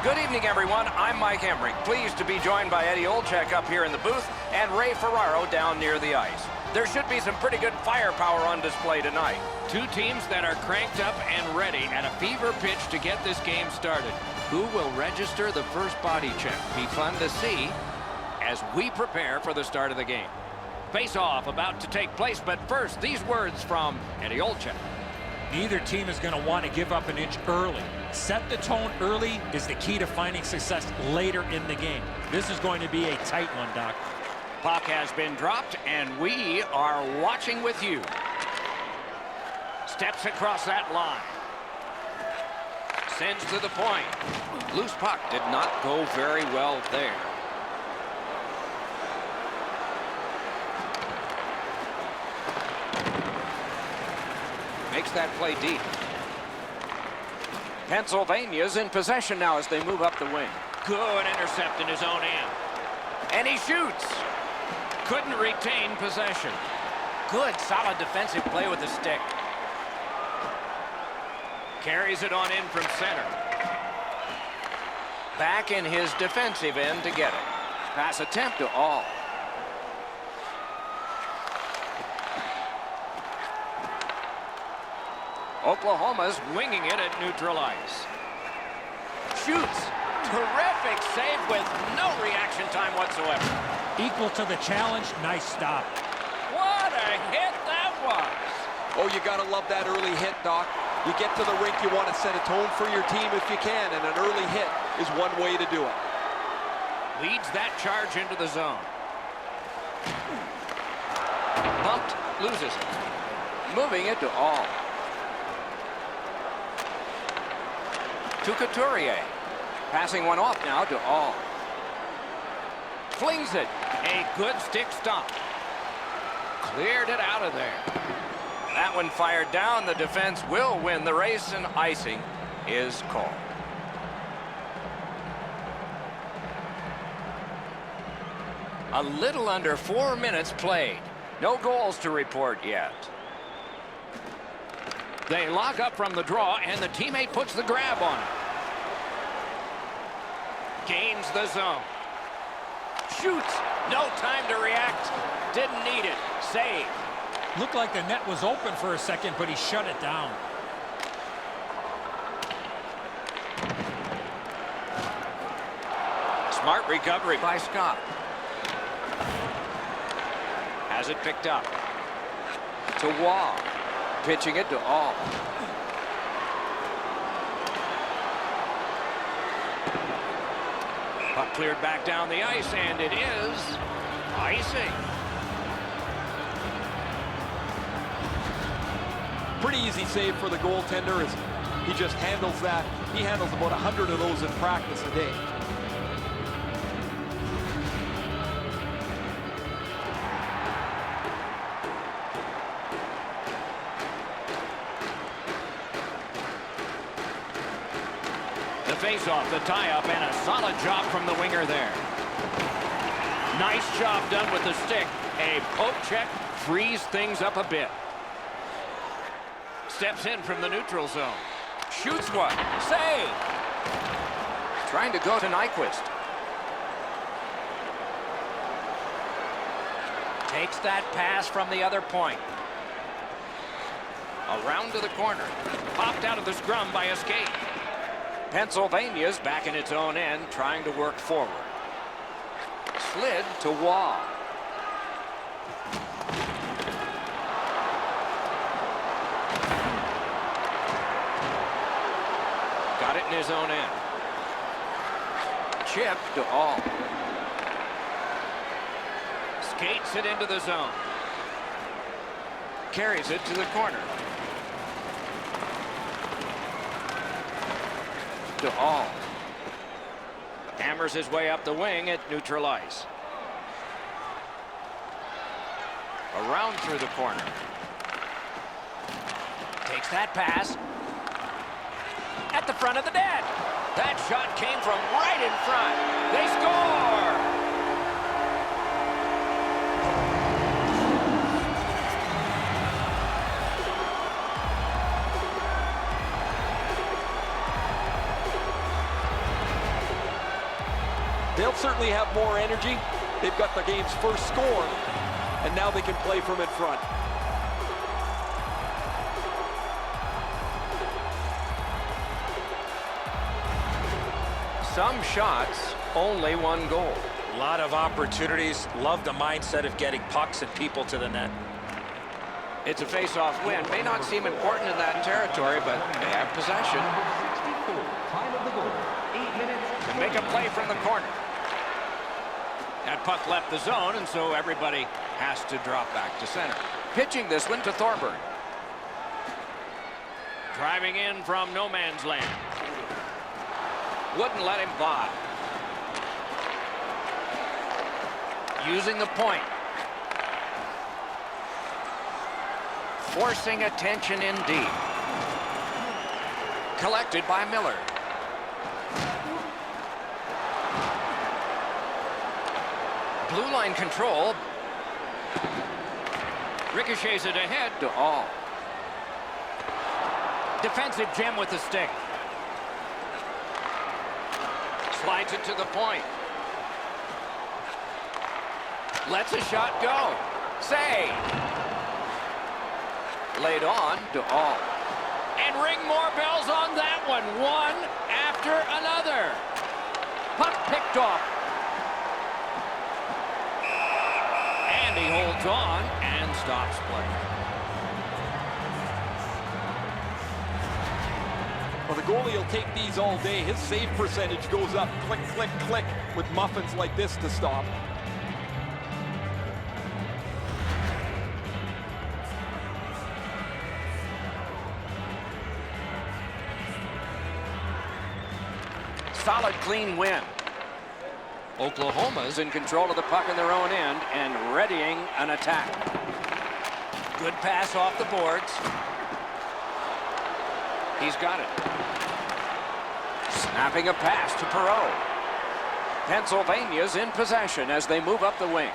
Good evening, everyone. I'm Mike Emmerich. Pleased to be joined by Eddie Olczyk up here in the booth and Ray Ferraro down near the ice. There should be some pretty good firepower on display tonight. Two teams that are cranked up and ready at a fever pitch to get this game started. Who will register the first body check? Be fun to see as we prepare for the start of the game. Face-off about to take place, but first, these words from Eddie Olczyk. Neither team is going to want to give up an inch early. Set the tone early is the key to finding success later in the game. This is going to be a tight one, Doc. Puck has been dropped, and we are watching with you. Steps across that line. Sends to the point. Loose puck did not go very well there. Makes that play deep. Pennsylvania's in possession now as they move up the wing. Good intercept in his own end. And he shoots. Couldn't retain possession. Good, solid defensive play with the stick. Carries it on in from center. Back in his defensive end to get it. Pass attempt to All. Oklahoma's Winging it at neutral ice. shoots. Terrific save with no reaction time whatsoever. Equal to the challenge. Nice stop. What a hit that was. Oh, you got to love that early hit, Doc. You get to the rink, you want to set a tone for your team if you can, and an early hit is one way to do it. Leads that charge into the zone. Bumped, loses it. Moving it to All. To Couturier. Passing one off now to All. Flings it. A good stick stop. Cleared it out of there. That one fired down. The defense will win the race, and icing is called. A little under 4 minutes played. No goals to report yet. They lock up from the draw, and the teammate puts the grab on it. Gains the zone. Shoots. No time to react. Didn't need it. Save. Looked like the net was open for a second, but he shut it down. Smart recovery by Scott. Has it picked up. To Wall. Pitching it to All. Puck cleared back down the ice, and it is icing. Pretty easy save for the goaltender as he just handles that. He handles about 100 of those in practice a day. Face-off, the tie-up, and a solid job from the winger there. Nice job done with the stick. A poke check frees things up a bit. Steps in from the neutral zone. Shoots one. Save. Trying to go to Nyquist. Takes that pass from the other point. Around to the corner. Popped out of the scrum by a skate. Pennsylvania's back in its own end, trying to work forward. Slid to Wall. Got it in his own end. Chip to All. Skates it into the zone. Carries it to the corner. To All. Hammers his way up the wing at neutral ice. Around through the corner. Takes that pass. At the front of the net. That shot came from right in front. They score! They'll certainly have more energy. They've got the game's first score, and now they can play from in front. Some shots, only one goal. A lot of opportunities. Love the mindset of getting pucks and people to the net. It's a face-off win. May not seem important in that territory, but they have possession. Time of the goal, 8 minutes. And make a play from the corner. That puck left the zone, and so everybody has to drop back to center. Pitching this one to Thorburn. Driving in from no man's land. Wouldn't let him by. Using the point. Forcing attention in deep. Collected by Miller. Blue line control. Ricochets it ahead. To all. Defensive gem with the stick. Slides it to the point. Lets a shot go. Save. Laid on to all. And ring more bells on that one. One after another. Puck picked off. And he holds on and stops play. Well, the goalie will take these all day. His save percentage goes up. Click, click, click with muffins like this to stop. Solid, clean win. Oklahoma's in control of the puck in their own end and readying an attack. Good pass off the boards. He's got it. Snapping a pass to Perot. Pennsylvania's in possession as they move up the wing.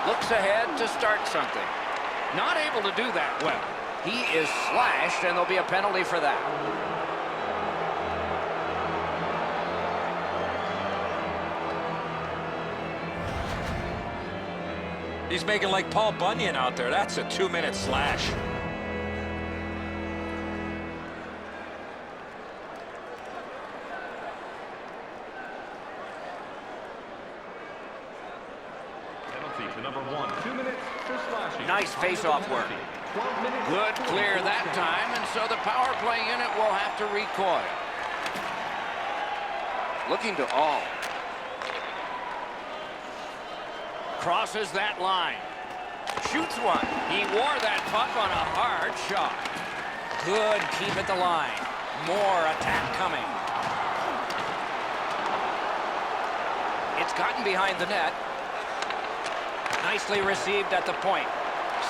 Looks ahead to start something. Not able to do that well. He is slashed, and there'll be a penalty for that. He's making like Paul Bunyan out there. That's a 2-minute slash. Penalty to number 1. 2 minutes for slashing. Nice face-off work. 12 minutes. Good clear that time, and so the power play unit will have to recoil. Looking to all. Crosses that line. Shoots one. He wore that puck on a hard shot. Good keep at the line. More attack coming. It's gotten behind the net. Nicely received at the point.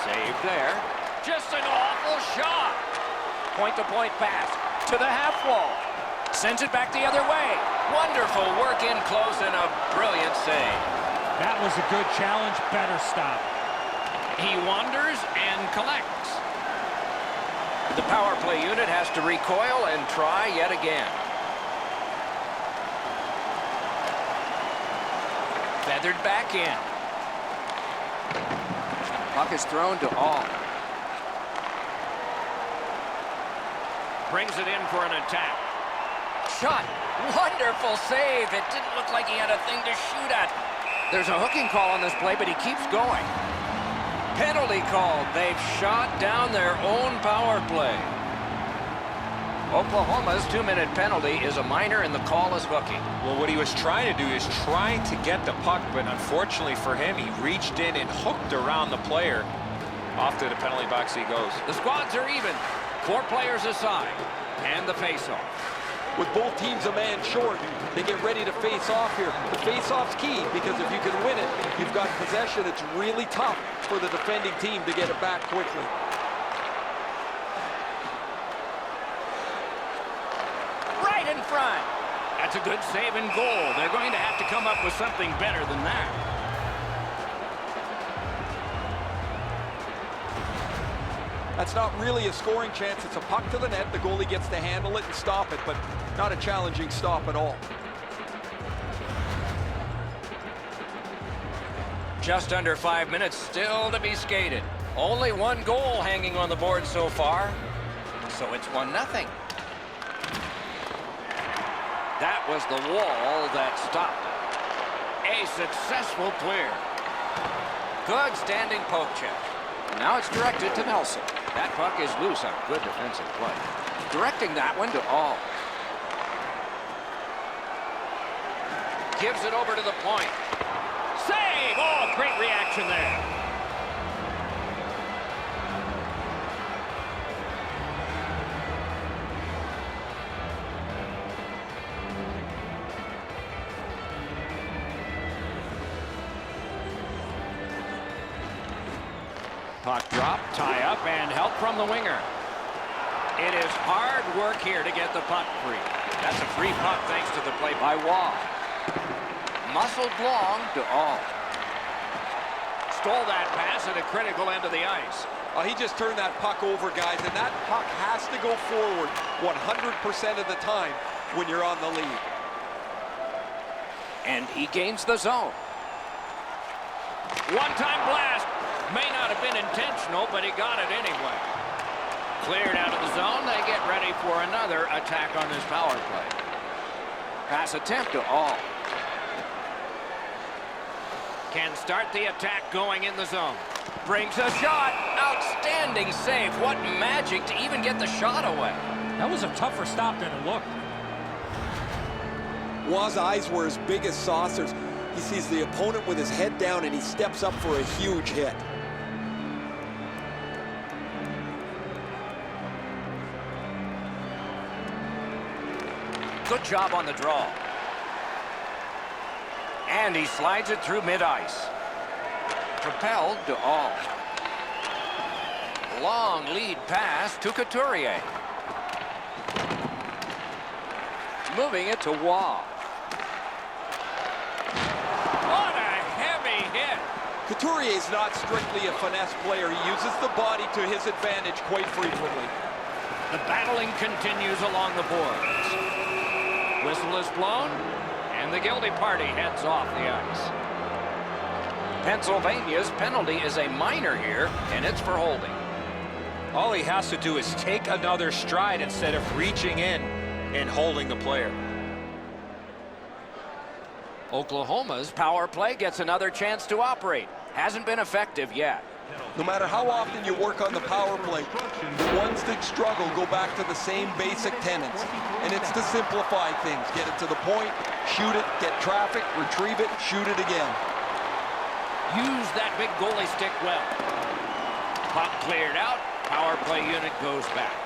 Saved there. Just an awful shot. Point-to-point pass to the half wall. Sends it back the other way. Wonderful work in close and a brilliant save. That was a good challenge. Better stop. He wanders and collects. The power play unit has to recoil and try yet again. Feathered back in. Puck is thrown to all. Brings it in for an attack. Shot. Wonderful save. It didn't look like he had a thing to shoot at. There's a hooking call on this play, but he keeps going. Penalty called. They've shot down their own power play. Oklahoma's 2-minute penalty is a minor, and the call is hooking. Well, what he was trying to do is trying to get the puck, but unfortunately for him, he reached in and hooked around the player. Off to the penalty box he goes. The squads are even. 4 players aside. And the faceoff. With both teams a man short, they get ready to face off here. The face-off's key, because if you can win it, you've got possession. It's really tough for the defending team to get it back quickly. Right in front. That's a good save and goal. They're going to have to come up with something better than that. That's not really a scoring chance. It's a puck to the net. The goalie gets to handle it and stop it, but not a challenging stop at all. Just under 5 minutes still to be skated. Only one goal hanging on the board so far. So it's 1-0. That was the wall that stopped it. A successful clear. Good standing poke check. Now it's directed to Nelson. That puck is loose on good defensive play. Directing that one to All. Gives it over to the point. Save! Oh, great reaction there. Puck drop, tie up, and help from the winger. It is hard work here to get the puck free. That's a free puck thanks to the play by Waugh. Muscled long to All. Stole that pass at a critical end of the ice. He just turned that puck over, guys, and that puck has to go forward 100% of the time when you're on the lead. And he gains the zone. One-time blast. May not have been intentional, but he got it anyway. Cleared out of the zone. They get ready for another attack on this power play. Pass attempt to All. Can start the attack going in the zone. Brings a shot. Outstanding save. What magic to even get the shot away. That was a tougher stop than it looked. Waugh's eyes were as big as saucers. He sees the opponent with his head down and he steps up for a huge hit. Good job on the draw. And he slides it through mid-ice. Propelled to All. Long lead pass to Couturier. Moving it to Waugh. What a heavy hit. Couturier's not strictly a finesse player. He uses the body to his advantage quite frequently. The battling continues along the boards. Whistle is blown, and the guilty party heads off the ice. Pennsylvania's penalty is a minor here, and it's for holding. All he has to do is take another stride instead of reaching in and holding the player. Oklahoma's power play gets another chance to operate. Hasn't been effective yet. No matter how often you work on the power play, the ones that struggle go back to the same basic tenets. And it's to simplify things. Get it to the point, shoot it, get traffic, retrieve it, shoot it again. Use that big goalie stick well. Puck cleared out. Power play unit goes back.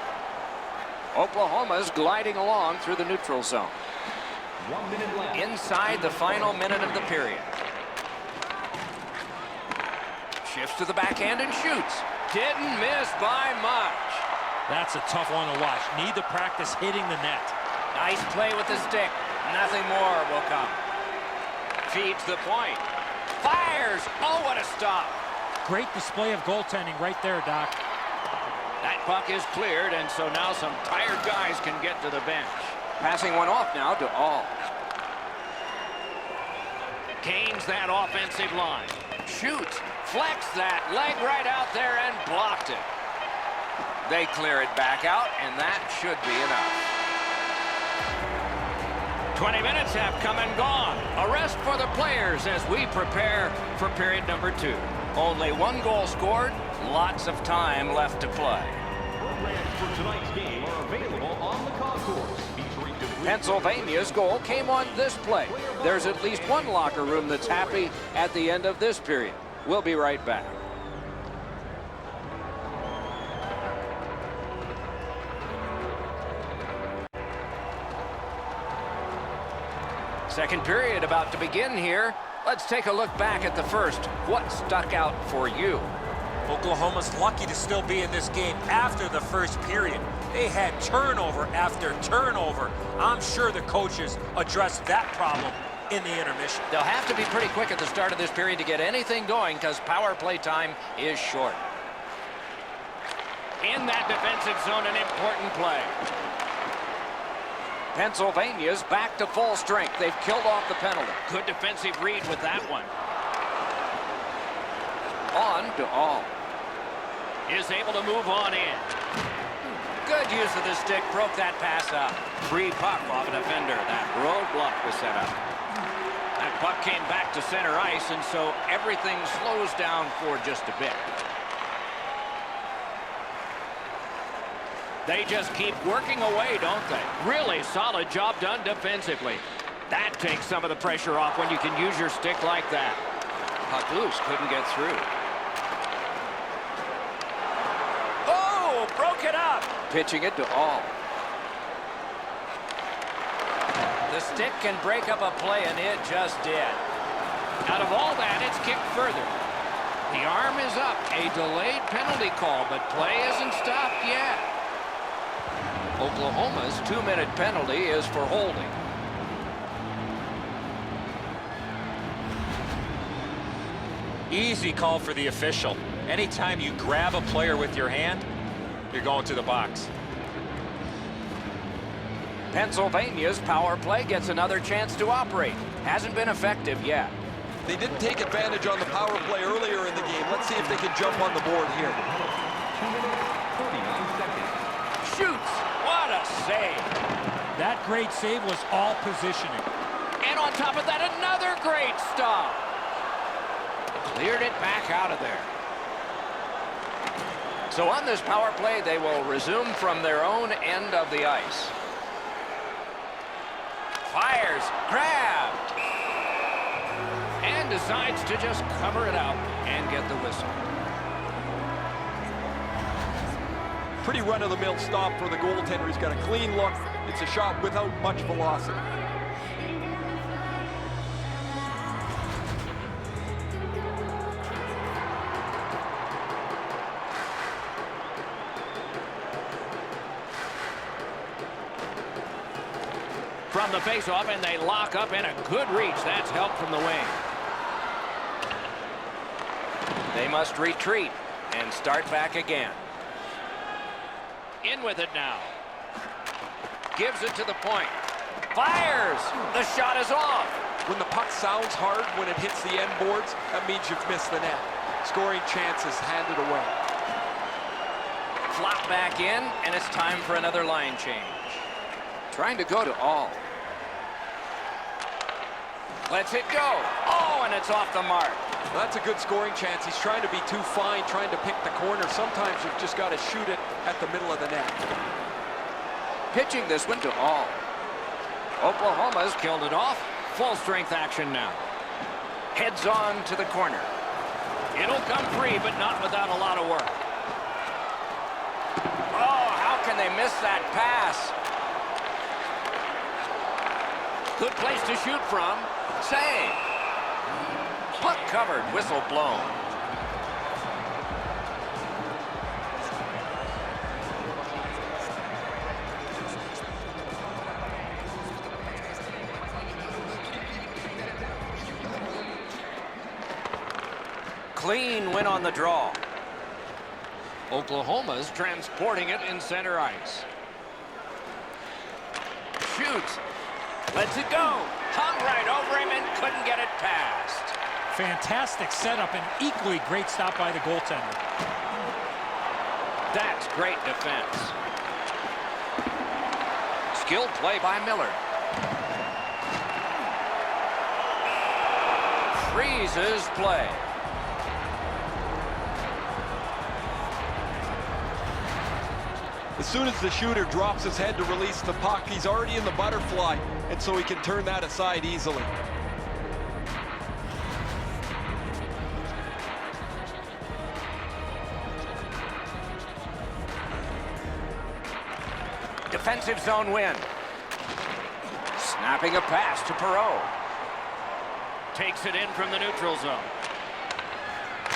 Oklahoma's gliding along through the neutral zone. 1 minute left. Inside the final minute of the period. Shifts to the backhand and shoots. Didn't miss by much. That's a tough one to watch. Need to practice hitting the net. Nice play with the stick. Nothing more will come. Feeds the point. Fires. Oh, what a stop. Great display of goaltending right there, Doc. That puck is cleared, and so now some tired guys can get to the bench. Passing one off now to All. Gains that offensive line. Shoots. Flex that leg right out there and blocked it. They clear it back out, and that should be enough. 20 minutes have come and gone. A rest for the players as we prepare for period number 2. Only one goal scored, lots of time left to play. Programs for tonight's game are available on the concourse. Pennsylvania's goal came on this play. There's at least one locker room that's happy at the end of this period. We'll be right back. Second period about to begin here. Let's take a look back at the first. What stuck out for you? Oklahoma's lucky to still be in this game after the first period. They had turnover after turnover. I'm sure the coaches addressed that problem in the intermission. They'll have to be pretty quick at the start of this period to get anything going because power play time is short. In that defensive zone, an important play. Pennsylvania's back to full strength. They've killed off the penalty. Good defensive read with that one. On to All. Is able to move on in. Good use of the stick. Broke that pass up. Free puck off a defender. That roadblock was set up. That puck came back to center ice, and so everything slows down for just a bit. They just keep working away, don't they? Really solid job done defensively. That takes some of the pressure off when you can use your stick like that. Puck loose, couldn't get through. Oh, broke it up. Pitching it to All. The stick can break up a play, and it just did. Out of all that, it's kicked further. The arm is up. A delayed penalty call, but play isn't stopped yet. Oklahoma's 2-minute penalty is for holding. Easy call for the official. Anytime you grab a player with your hand, you're going to the box. Pennsylvania's power play gets another chance to operate. Hasn't been effective yet. They didn't take advantage on the power play earlier in the game. Let's see if they can jump on the board here. 2 minutes, 39 seconds. Shoots. What a save. That great save was all positioning. And on top of that, another great stop. Cleared it back out of there. So on this power play, they will resume from their own end of the ice. Fires, grabbed. And decides to just cover it out and get the whistle. Pretty run-of-the-mill stop for the goaltender. He's got a clean look. It's a shot without much velocity. From the face-off, and they lock up, and a good reach. That's help from the wing. They must retreat and start back again. In with it now. Gives it to the point. Fires! The shot is off. When the puck sounds hard when it hits the end boards, that means you've missed the net. Scoring chances handed away. Flop back in, and it's time for another line change. Trying to go to All. Lets it go. Oh, and it's off the mark. Well, that's a good scoring chance. He's trying to be too fine, trying to pick the corner. Sometimes you've just got to shoot it at the middle of the net. Pitching this one to All. Oklahoma's Killed it off. Full strength action now. heads on to the corner. It'll come free, but not without a lot of work. Oh, how can they miss that pass? Good place to shoot from. Save. Puck covered, whistle blown. Clean win on the draw. Oklahoma's transporting it in center ice. Shoots. Lets it go. Hung right over him and couldn't get it past. Fantastic setup and equally great stop by the goaltender. That's great defense. Skilled play by Miller. Freezes play. As soon as the shooter drops his head to release the puck, he's already in the butterfly, and so he can turn that aside easily. Defensive zone win. Snapping a pass to Perot. Takes it in from the neutral zone.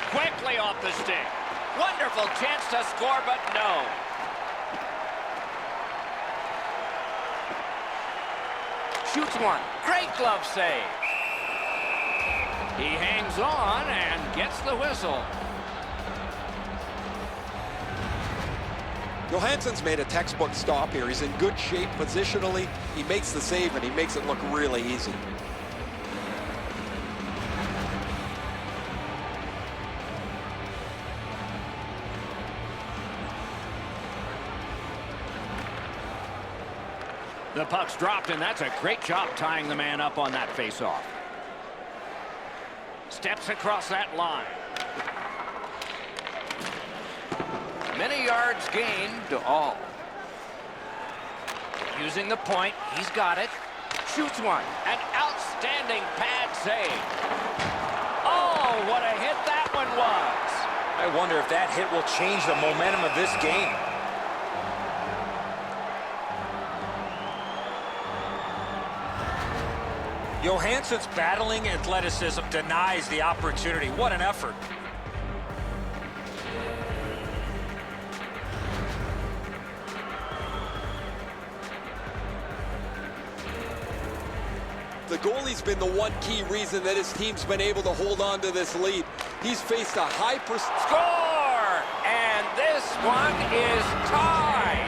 Quickly off the stick. Wonderful chance to score, but no. Shoots one. Great glove save. He hangs on and gets the whistle. Johansson's made a textbook stop here. He's in good shape positionally. He makes the save, and he makes it look really easy. The puck's dropped, and that's a great job tying the man up on that faceoff. Steps across that line. Many yards gained to all. Using the point, he's got it. Shoots one. An outstanding pad save. Oh, what a hit that one was. I wonder if that hit will change the momentum of this game. Johansson's battling athleticism denies the opportunity. What an effort. The goalie's been the one key reason that his team's been able to hold on to this lead. He's faced a high Score! And this one is tied.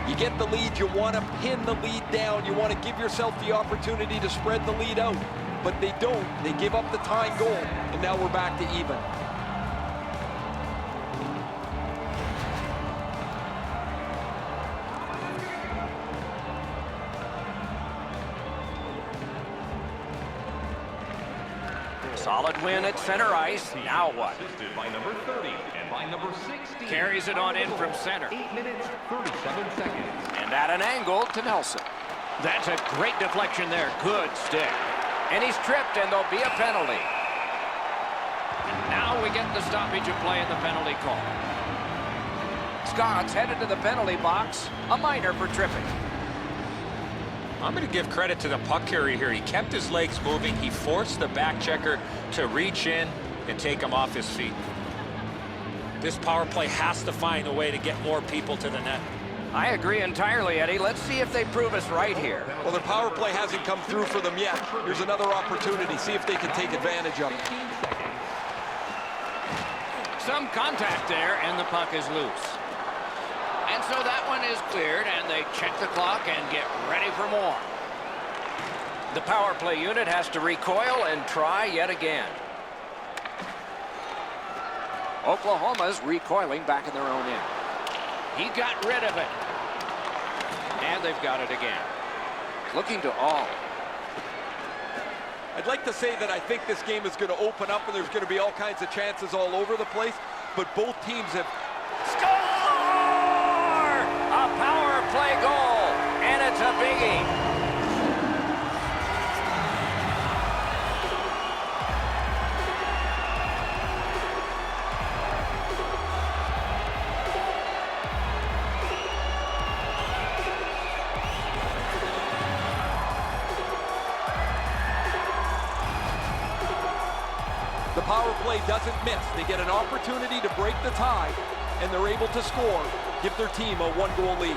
You get the lead, you want to pin the lead down. You want to give yourself the opportunity to spread the lead out. But they don't. They give up the tying goal, and now we're back to even. Solid win at center ice. Now what? Assisted by number 30 and by number 60. Carries it on in from center. 8 minutes, 37 seconds. And at an angle to Nelson. That's a great deflection there. Good stick. And he's tripped, and there'll be a penalty. Now we get the stoppage of play in the penalty call. Scott's headed to the penalty box. A minor for tripping. I'm going to give credit to the puck carrier here. He kept his legs moving. He forced the back checker to reach in and take him off his feet. This power play has to find a way to get more people to the net. I agree entirely, Eddie. Let's see if they prove us right here. Well, their power play hasn't come through for them yet. Here's another opportunity. See if they can take advantage of it. Some contact there, and the puck is loose. And so that one is cleared, and they check the clock and get ready for more. The power play unit has to recoil and try yet again. Oklahoma's recoiling back in their own end. He got rid of it. And they've got it again. Looking to all. I'd like to say that I think this game is going to open up and there's going to be all kinds of chances all over the place, but both teams have... Score! A power play goal, and it's a biggie. The power play doesn't miss. They get an opportunity to break the tie, and they're able to score, give their team a one-goal lead.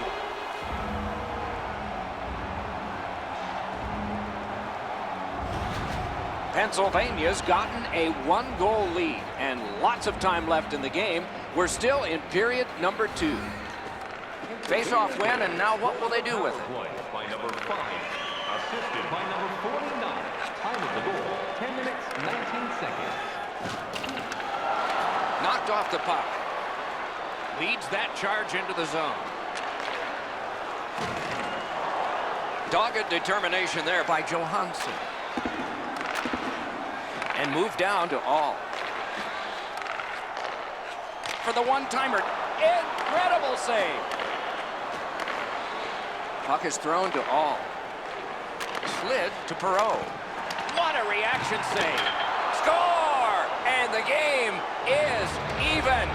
Pennsylvania's gotten a one-goal lead, and lots of time left in the game. We're still in period number 2. Face-off win, and now what will they do with it? By number 5, assisted by number 49. Time of the goal, 10 minutes, 19 seconds. Knocked off the puck. Leads that charge into the zone. Dogged determination there by Johansson. And moved down to all. For the one-timer. Incredible save. Puck is thrown to all. Slid to Perot. What a reaction save. Score! And the game is even.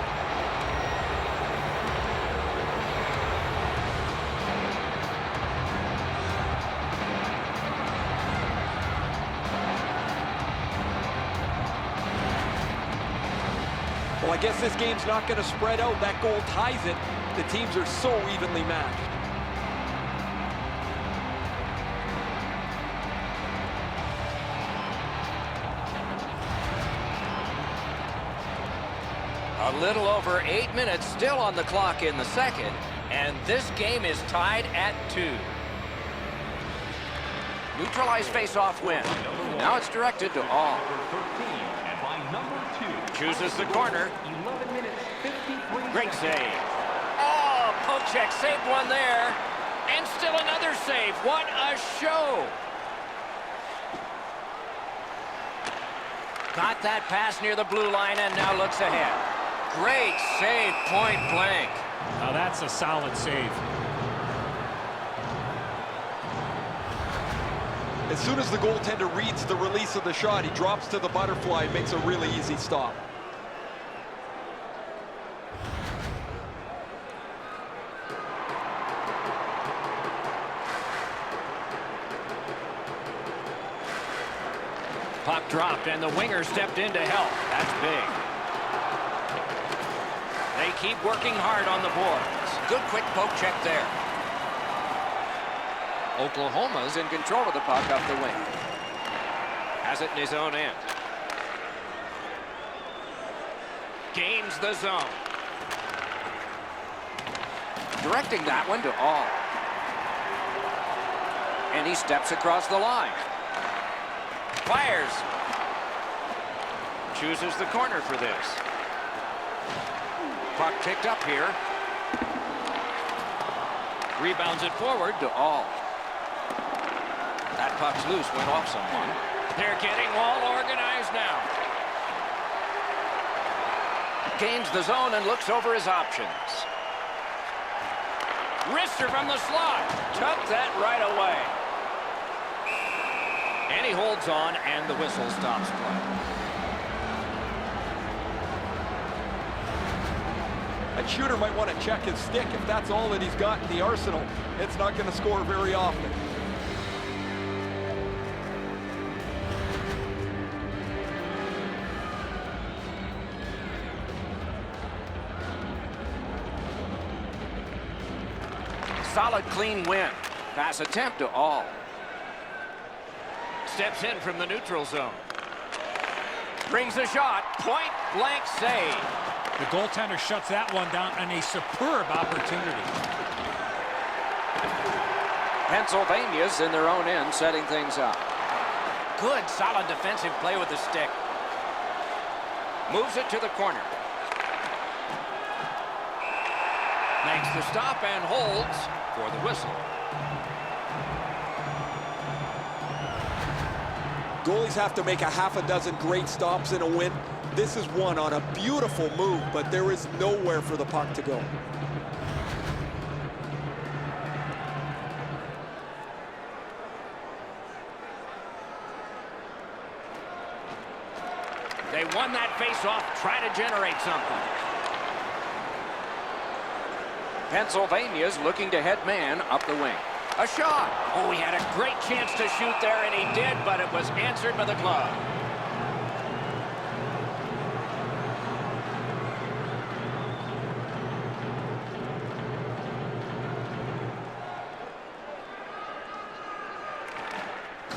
Well, I guess this game's not going to spread out. That goal ties it. The teams are so evenly matched. A little over 8 minutes still on the clock in the second, and this game is tied at 2. Neutralized face-off win. Now it's directed to all. And by number 2. Chooses the corner. 11 minutes, 53 Great seconds. save. Oh, poke check saved one there. And still another save. What a show. Got that pass near the blue line and now looks ahead. Great save, point blank. Now that's a solid save. As soon as the goaltender reads the release of the shot, he drops to the butterfly and makes a really easy stop. Puck dropped and the winger stepped in to help. That's big. They keep working hard on the boards. Good quick poke check there. Oklahoma's in control of the puck up the wing. Has it in his own end. Gains the zone. Directing that one to all. And he steps across the line. Fires. Chooses the corner for this. Puck picked up here. Rebounds it forward to all. That puck's loose, went off someone. They're getting all organized now. Gains the zone and looks over his options. Wrister from the slot. Took that right away. And he holds on, and the whistle stops play. A shooter might want to check his stick. If that's all that he's got in the arsenal, it's not going to score very often. Solid, clean win. Pass attempt to all. Steps in from the neutral zone. Brings a shot. Point blank save. The goaltender shuts that one down on a superb opportunity. Pennsylvania's in their own end, setting things up. Good, solid defensive play with the stick. Moves it to the corner. Makes the stop and holds for the whistle. Goalies have to make a half a dozen great stops in a win. This is one on a beautiful move, but there is nowhere for the puck to go. They won that face-off. Try to generate something. Pennsylvania's looking to head man up the wing. A shot. Oh, he had a great chance to shoot there, and he did, but it was answered by the glove.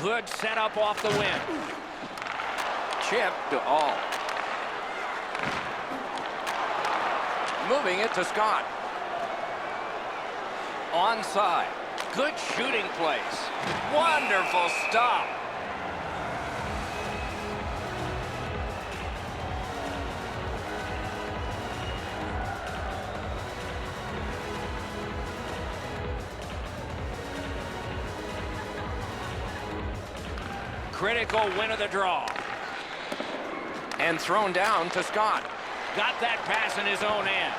Good setup off the wing. Chip to all. Moving it to Scott. Onside. Good shooting place. Wonderful stop. Critical win of the draw. And thrown down to Scott. Got that pass in his own end.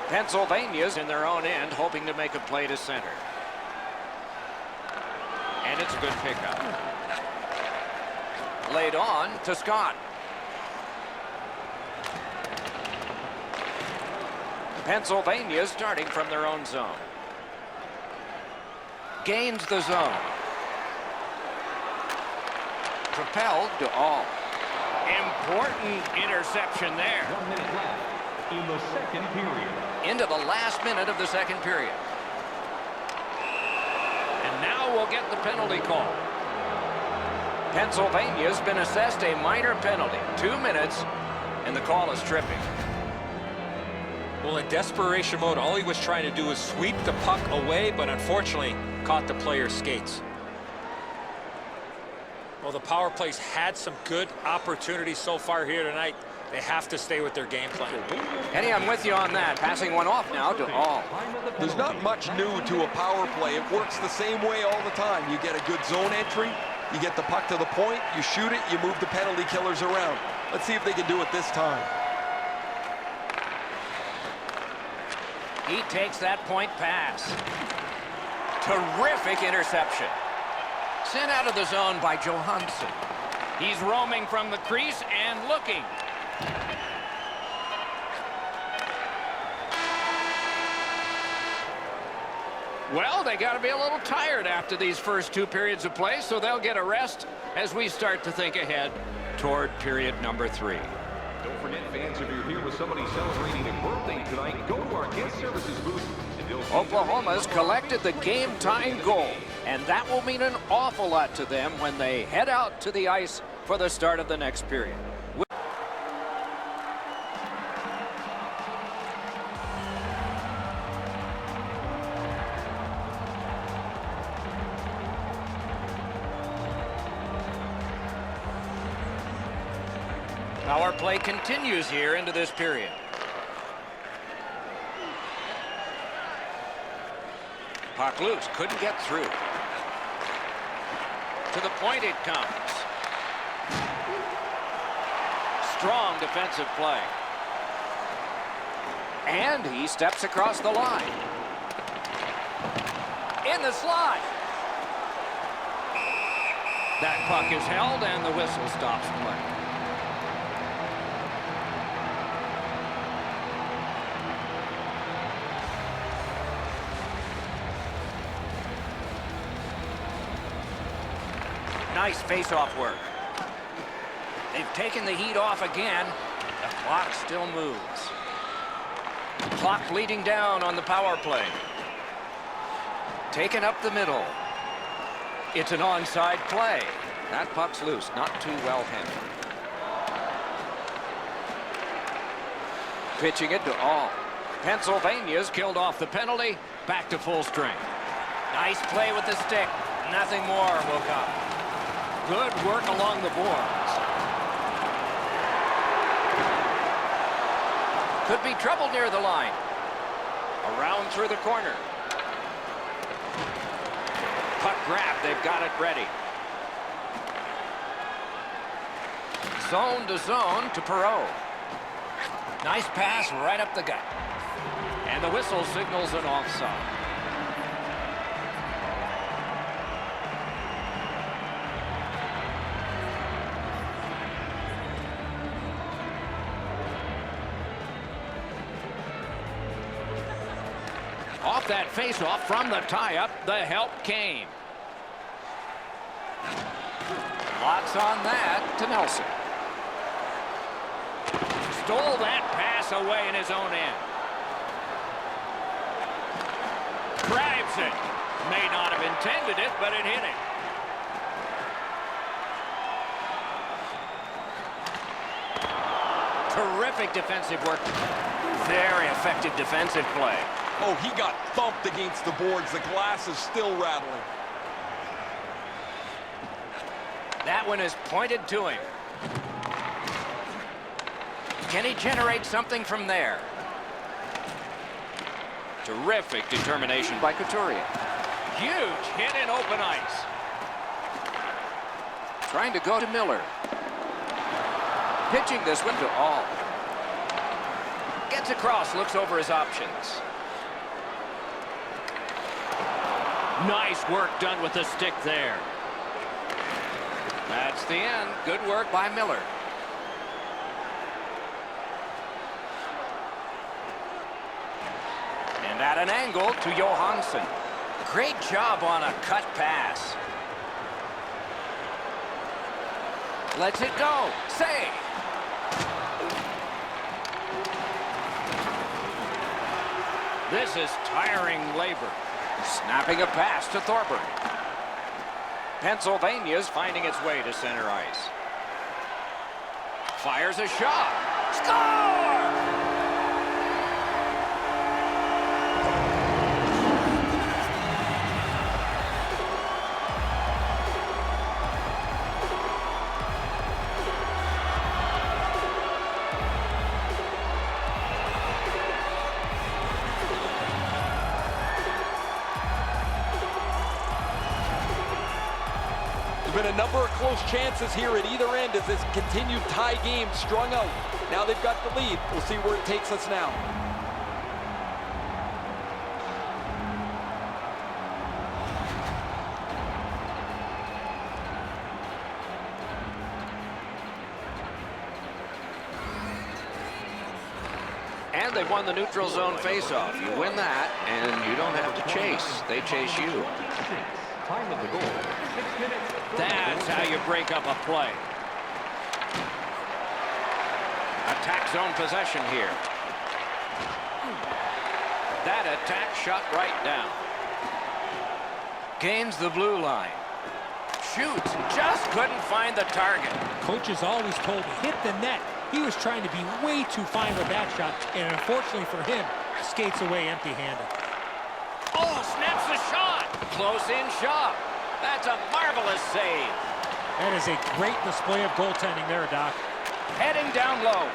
Pennsylvania's in their own end, hoping to make a play to center. And it's a good pickup. Laid on to Scott. Pennsylvania starting from their own zone. Gains the zone. Propelled to all. Important interception there. 1 minute left in the second period. Into the last minute of the second period. And now we'll get the penalty call. Pennsylvania's been assessed a minor penalty. 2 minutes, and the call is tripping. Well, in desperation mode, all he was trying to do was sweep the puck away, but unfortunately caught the player's skates. Well, the power plays had some good opportunities so far here tonight. They have to stay with their game plan. Eddie, I'm with you on that. Passing one off now to All. There's not much new to a power play. It works the same way all the time. You get a good zone entry, you get the puck to the point, you shoot it, you move the penalty killers around. Let's see if they can do it this time. He takes that point pass. Terrific interception. Sent out of the zone by Johansson. He's roaming from the crease and looking. Well, they got to be a little tired after these first 2 periods of play, so they'll get a rest as we start to think ahead toward period number 3. Don't forget, fans, if you're here with somebody celebrating a birthday tonight, go to our guest services booth. Oklahoma's collected the game-tying goal, and that will mean an awful lot to them when they head out to the ice for the start of the next period. Power play continues here into this period. Puck loose, couldn't get through. To the point it comes. Strong defensive play. And he steps across the line. In the slot. That puck is held and the whistle stops play. Nice face-off work. They've taken the heat off again. The clock still moves. Clock bleeding down on the power play. Taken up the middle. It's an onside play. That puck's loose, not too well handled. Pitching it to All. Pennsylvania's killed off the penalty. Back to full strength. Nice play with the stick. Nothing more will come. Good work along the boards. Could be trouble near the line. Around through the corner. Puck grab, they've got it ready. Zone to zone to Perot. Nice pass right up the gut. And the whistle signals an offside. Off that face-off from the tie-up, the help came. Lots on that to Nelson. Stole that pass away in his own end. Grabs it. May not have intended it, but it hit him. Terrific defensive work. Very effective defensive play. Oh, he got thumped against the boards. The glass is still rattling. That one is pointed to him. Can he generate something from there? Terrific determination by Couturier. Huge hit in open ice. Trying to go to Miller. Pitching this one to All. Gets across, looks over his options. Nice work done with the stick there. That's the end. Good work by Miller. And at an angle to Johansson. Great job on a cut pass. Lets it go. Save. This is tiring labor. Snapping a pass to Thorburn. Pennsylvania's finding its way to center ice. Fires a shot. Score! Been a number of close chances here at either end as this continued tie game strung out. Now they've got the lead. We'll see where it takes us now. And they've won the neutral zone faceoff. You win that, and you don't have to chase. They chase you. Time of the goal, 6 minutes. That's how you break up a play. Attack zone possession here. That attack shot right down. Gains the blue line. Shoots. Just couldn't find the target. Coach is always told, hit the net. He was trying to be way too fine with that shot, and unfortunately for him, skates away empty-handed. Oh, snaps the shot. Close in shot. That's a marvelous save. That is a great display of goaltending there, Doc. Heading down low.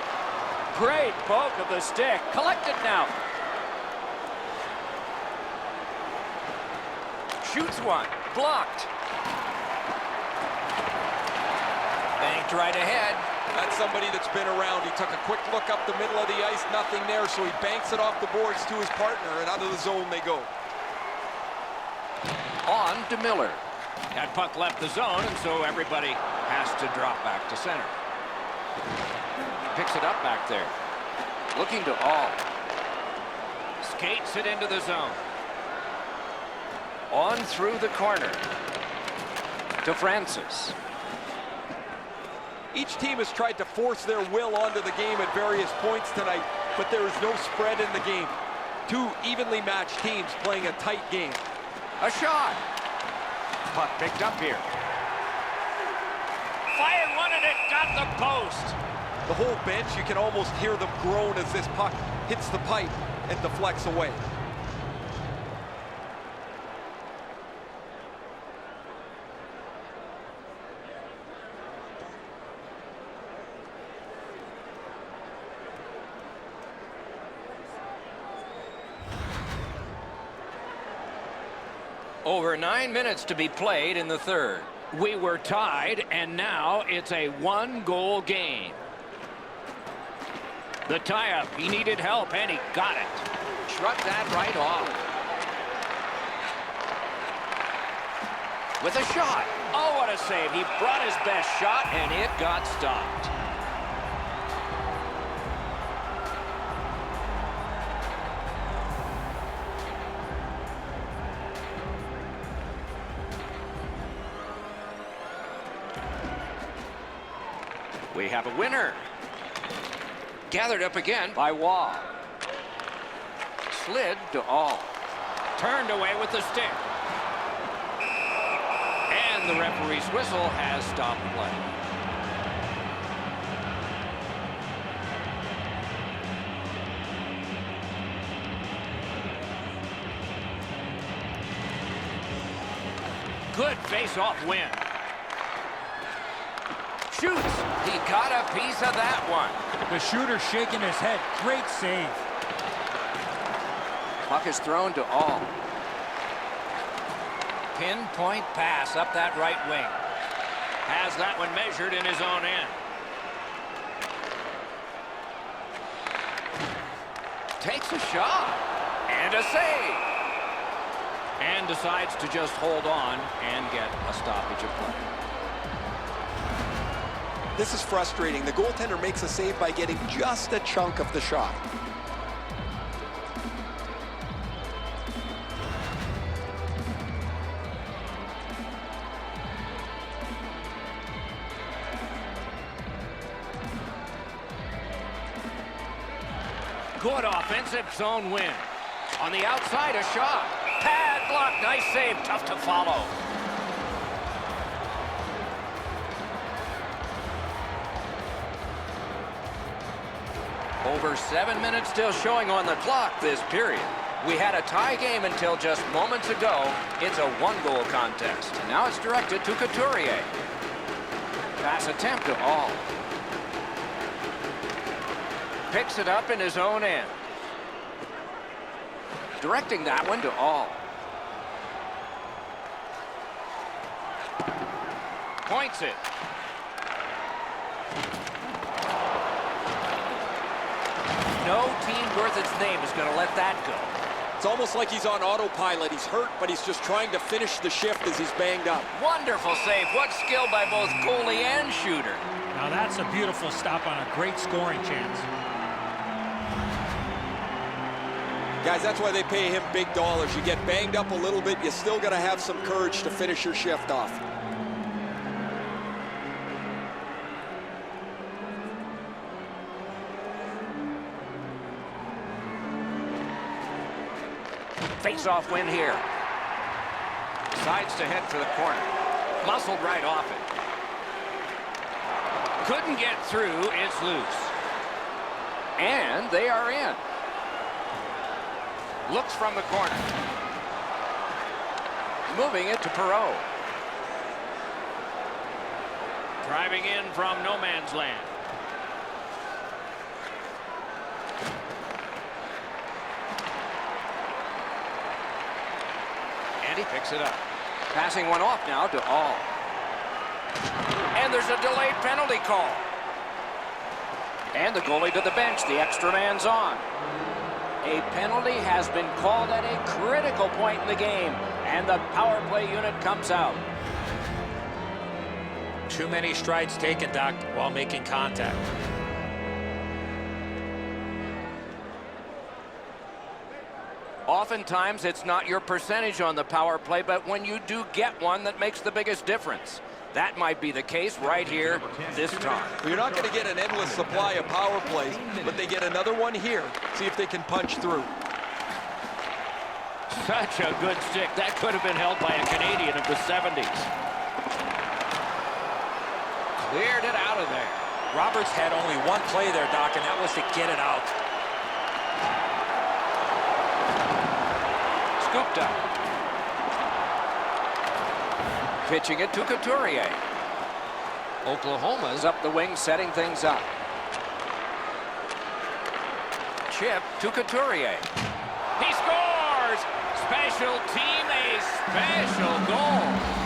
Great poke of the stick. Collected now. Shoots one. Blocked. Banked right ahead. That's somebody that's been around. He took a quick look up the middle of the ice, nothing there, so he banks it off the boards to his partner, and out of the zone they go. On to Miller. That puck left the zone, and so everybody has to drop back to center. Picks it up back there. Looking to all. Skates it into the zone. On through the corner. To Francis. Each team has tried to force their will onto the game at various points tonight, but there is no spread in the game. Two evenly matched teams playing a tight game. A shot. Puck picked up here. Fired one, and it got the post. The whole bench, you can almost hear them groan as this puck hits the pipe and deflects away. Over 9 minutes to be played in the third. We were tied, and now it's a one-goal game. The tie-up, he needed help, and he got it. Shrugged that right off. With a shot. Oh, what a save. He brought his best shot, and it got stopped. We have a winner. Gathered up again by Waugh. Slid to all. Turned away with the stick. And the referee's whistle has stopped play. Good face-off win. Shoots. He got a piece of that one. The shooter shaking his head. Great save. Puck is thrown to all. Pinpoint pass up that right wing. Has that one measured in his own end. Takes a shot. And a save. And decides to just hold on and get a stoppage of play. This is frustrating. The goaltender makes a save by getting just a chunk of the shot. Good offensive zone win. On the outside, a shot. Pad block. Nice save. Tough to follow. Over 7 minutes still showing on the clock this period. We had a tie game until just moments ago. It's a one-goal contest. And now it's directed to Couturier. Pass attempt to All. Picks it up in his own end. Directing that one to All. Points it. No team worth its name is going to let that go. It's almost like he's on autopilot. He's hurt, but he's just trying to finish the shift as he's banged up. Wonderful save. What skill by both goalie and shooter. Now that's a beautiful stop on a great scoring chance. Guys, that's why they pay him big dollars. You get banged up a little bit, you still got to have some courage to finish your shift off. Face-off win here. Sides to head for the corner. Muscled right off it. Couldn't get through. It's loose. And they are in. Looks from the corner. Moving it to Perreault. Driving in from no man's land. And he picks it up. Passing one off now to All. And there's a delayed penalty call. And the goalie to the bench. The extra man's on. A penalty has been called at a critical point in the game. And the power play unit comes out. Too many strides taken, Doc, while making contact. Oftentimes, it's not your percentage on the power play, but when you do get one, that makes the biggest difference. That might be the case right here this time. You're not going to get an endless supply of power plays, but they get another one here. See if they can punch through. Such a good stick. That could have been held by a Canadian of the 70s. Cleared it out of there. Roberts had only one play there, Doc, and that was to get it out. Scooped up. Pitching it to Couturier. Oklahoma's up the wing, setting things up. Chip to Couturier. He scores! Special team, a special goal.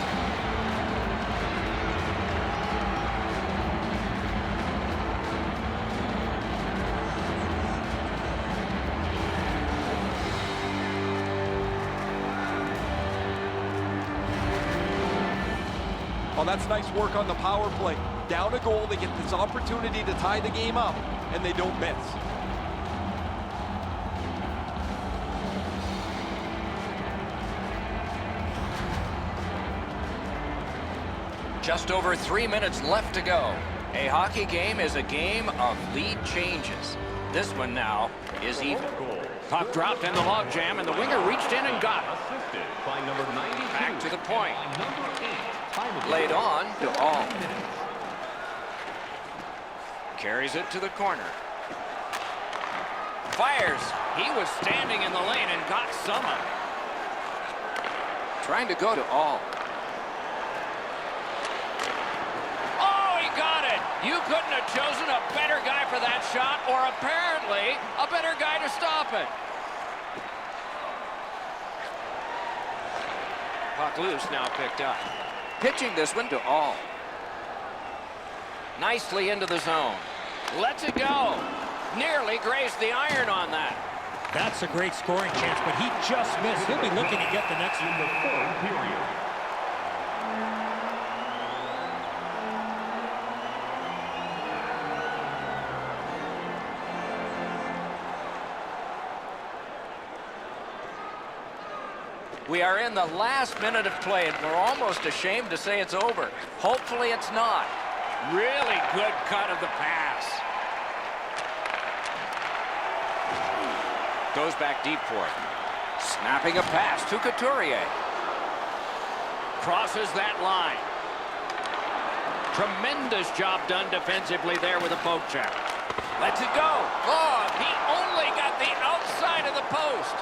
Well, that's nice work on the power play. Down a goal, they get this opportunity to tie the game up, and they don't miss. Just over 3 minutes left to go. A hockey game is a game of lead changes. This one now is even. Puck dropped in the logjam, and the winger reached in and got it. Assisted by number 92. Back to the point. Number 8. Time of the Laid goal, on to All. 10 minutes. Carries it to the corner. Fires. He was standing in the lane and got some of it. Trying to go to All. Oh, he got it. You couldn't have chosen a better guy for that shot, or apparently a better guy to stop it. Puck loose, now picked up. Pitching this one to All. Nicely into the zone. Lets it go. Nearly grazed the iron on that. That's a great scoring chance, but he just missed. He'll be looking to get the next In one. the third period. We are in the last minute of play, and we're almost ashamed to say it's over. Hopefully it's not. Really good cut of the pass. Goes back deep for it. Snapping a pass to Couturier. Crosses that line. Tremendous job done defensively there with a poke check. Lets it go. Oh, he only got the outside of the post.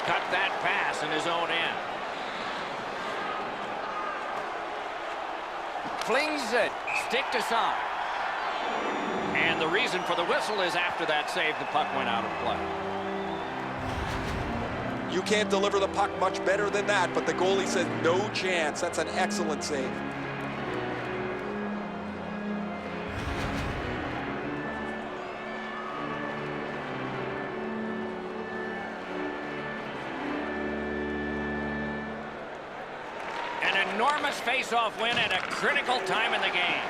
Cut that pass in his own end. Flings it. Stick to side. And the reason for the whistle is after that save, the puck went out of play. You can't deliver the puck much better than that, but the goalie says no chance. That's an excellent save. An enormous face-off win at a critical time in the game.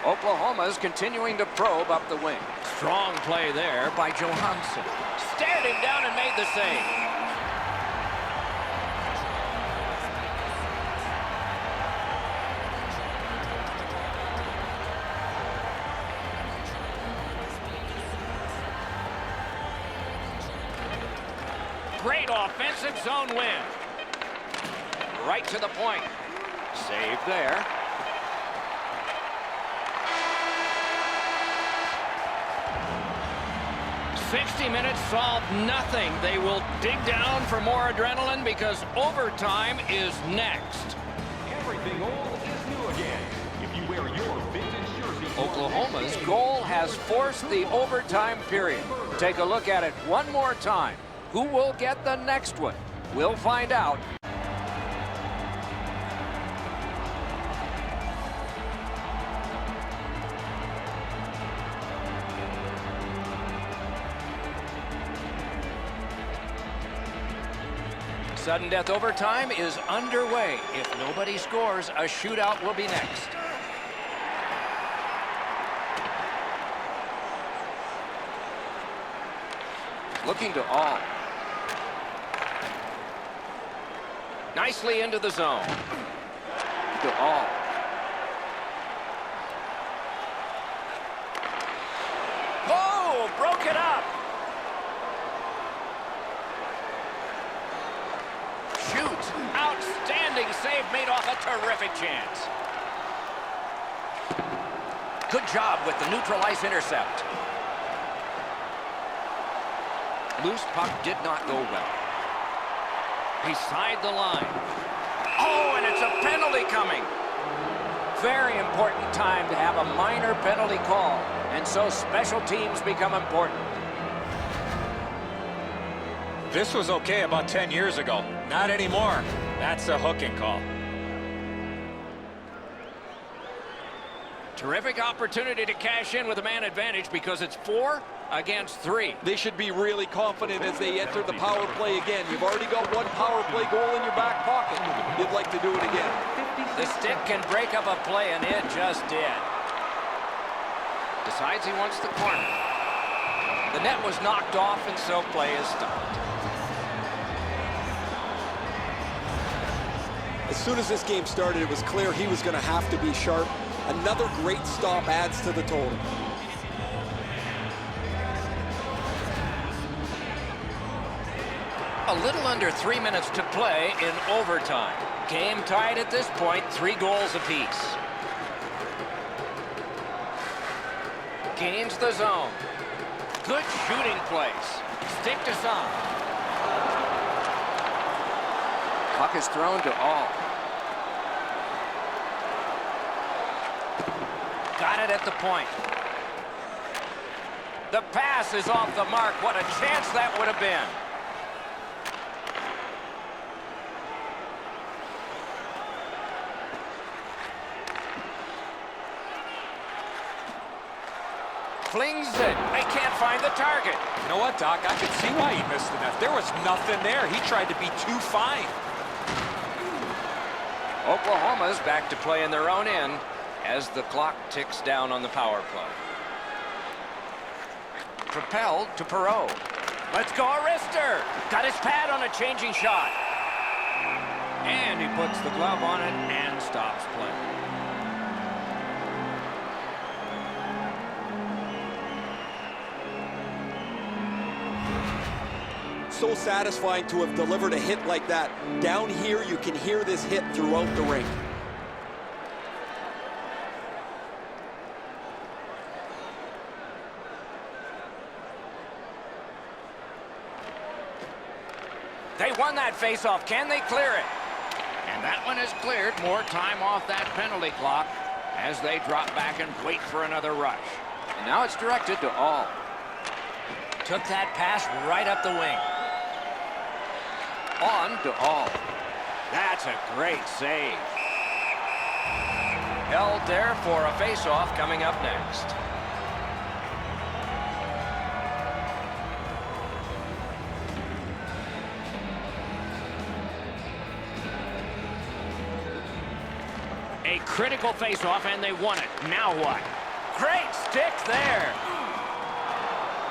Oklahoma's continuing to probe up the wing. Strong play there by Johansson. Stared him down and made the save. Great offensive zone win. Right to the point. Save there. "60 minutes solved nothing." They will dig down for more adrenaline because overtime is next. Everything old is new again. If you wear your vintage jersey... Oklahoma's goal has forced the overtime period. Take a look at it one more time. Who will get the next one? We'll find out. Sudden death overtime is underway. If nobody scores, a shootout will be next. Looking to all. Nicely into the zone. To all. Oh, broke it up. Shoots. Outstanding save made off a terrific chance. Good job with the neutral ice intercept. Loose puck did not go well. Beside the line. Oh, and it's a penalty coming. Very important time to have a minor penalty call. And so special teams become important. This was okay about 10 years ago. Not anymore. That's a hooking call. Terrific opportunity to cash in with a man advantage because it's 4 against 3. They should be really confident as they enter the power play again. You've already got one power play goal in your back pocket. You'd like to do it again. The stick can break up a play, and it just did. Decides he wants the corner. The net was knocked off, and so play is stopped. As soon as this game started, it was clear he was going to have to be sharp. Another great stop adds to the total. A little under 3 minutes to play in overtime. Game tied at this point, 3 goals apiece. Gains the zone. Good shooting place. Stick to some. Puck is thrown to all. Got it at the point. The pass is off the mark. What a chance that would have been. Flings it. They can't find the target. You know what, Doc? I can see why he missed the net. There was nothing there. He tried to be too fine. Oklahoma's back to play in their own end as the clock ticks down on the power play. Propelled to Perot. Let's go, Arister. Got his pad on a changing shot. And he puts the glove on it and stops play. it's so satisfying to have delivered a hit like that. Down here, you can hear this hit throughout the ring. They won that faceoff. Can they clear it? And that one is cleared. More time off that penalty clock as they drop back and wait for another rush. And now it's directed to All. Took that pass right up the wing. On to All. That's a great save. Held there for a faceoff coming up next. A critical faceoff, and they won it. Now what? Great stick there.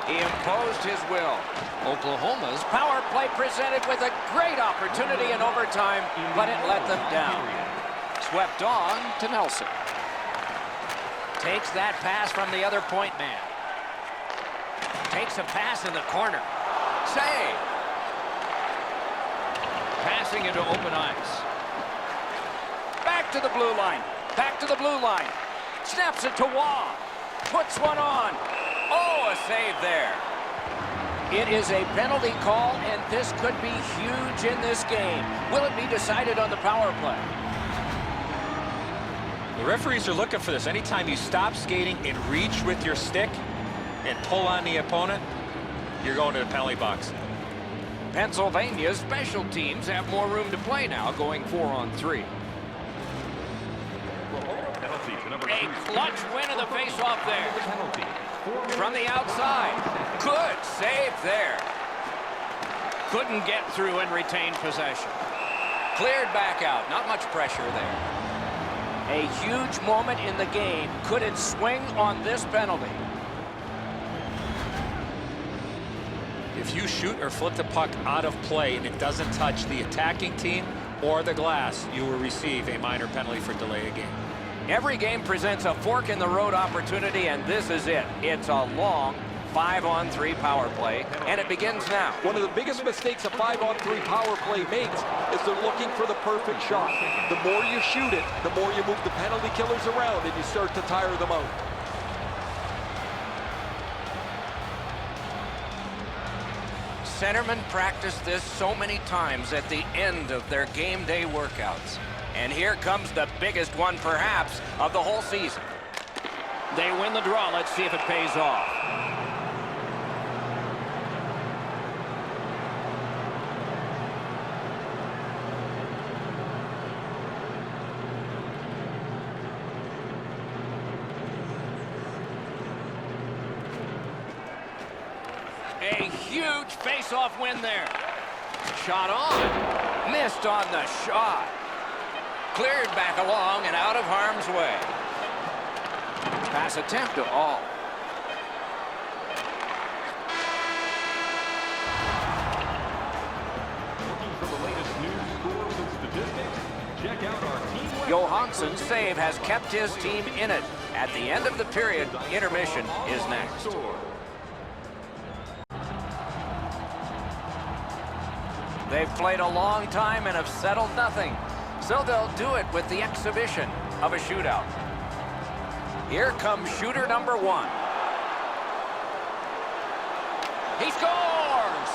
He imposed his will. Oklahoma's power play presented with a great opportunity in overtime, but it let them down. Swept on to Nelson. Takes that pass from the other point man. Takes a pass in the corner. Save. Passing into open ice. Back to the blue line. Back to the blue line. Snaps it to Waugh. Puts one on. Oh, a save there. It is a penalty call, and this could be huge in this game. Will it be decided on the power play? The referees are looking for this. Anytime you stop skating and reach with your stick and pull on the opponent, you're going to the penalty box. Pennsylvania's special teams have more room to play now, going 4-on-3. A clutch win of the faceoff there. From the outside. Good save there. Couldn't get through and retain possession. Cleared back out. Not much pressure there. A huge moment in the game. Could it swing on this penalty? If you shoot or flip the puck out of play and it doesn't touch the attacking team or the glass, you will receive a minor penalty for delay of game. Every game presents a fork-in-the-road opportunity, and this is it. It's a long 5-on-3 power play, and it begins now. One of the biggest mistakes a 5-on-3 power play makes is they're looking for the perfect shot. The more you shoot it, the more you move the penalty killers around, and you start to tire them out. Centermen practice this so many times at the end of their game day workouts. And here comes the biggest one, perhaps, of the whole season. They win the draw. Let's see if it pays off. A huge face-off win there. Shot on. Missed on the shot. Cleared back along and out of harm's way. Pass attempt to All. Looking for the latest news, scores, and statistics? Check out our team. Johansson's save has kept his team in it. At the end of the period, intermission is next. They've played a long time and have settled nothing. So they'll do it with the exhibition of a shootout. Here comes shooter number 1. He scores!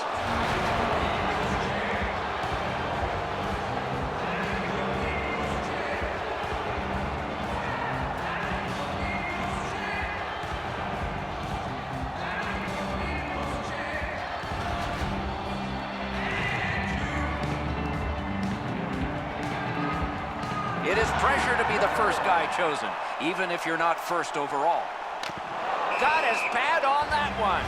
It is pressure to be the first guy chosen, even if you're not first overall. Got his pad on that one.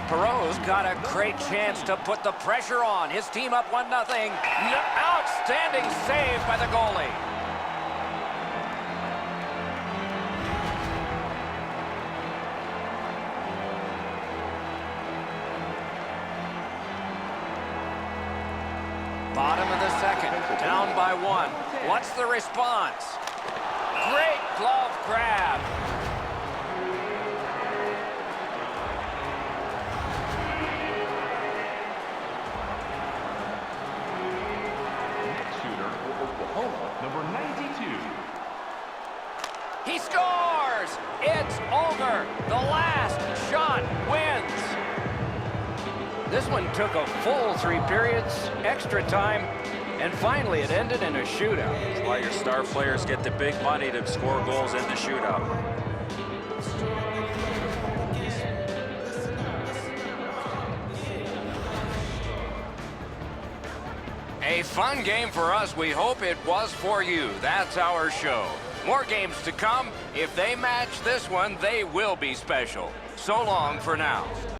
Perot's got a great chance to put the pressure on. His team up 1-0. Outstanding save by the goalie. Bottom of the second, down by 1. What's the response? Great glove grab. Next shooter for Oklahoma, number 92. He scores! It's over. The last shot wins. This one took a full 3 periods, extra time, and finally it ended in a shootout. That's why your star players get the big money to score goals in the shootout. A fun game for us. We hope it was for you. That's our show. More games to come. If they match this one, they will be special. So long for now.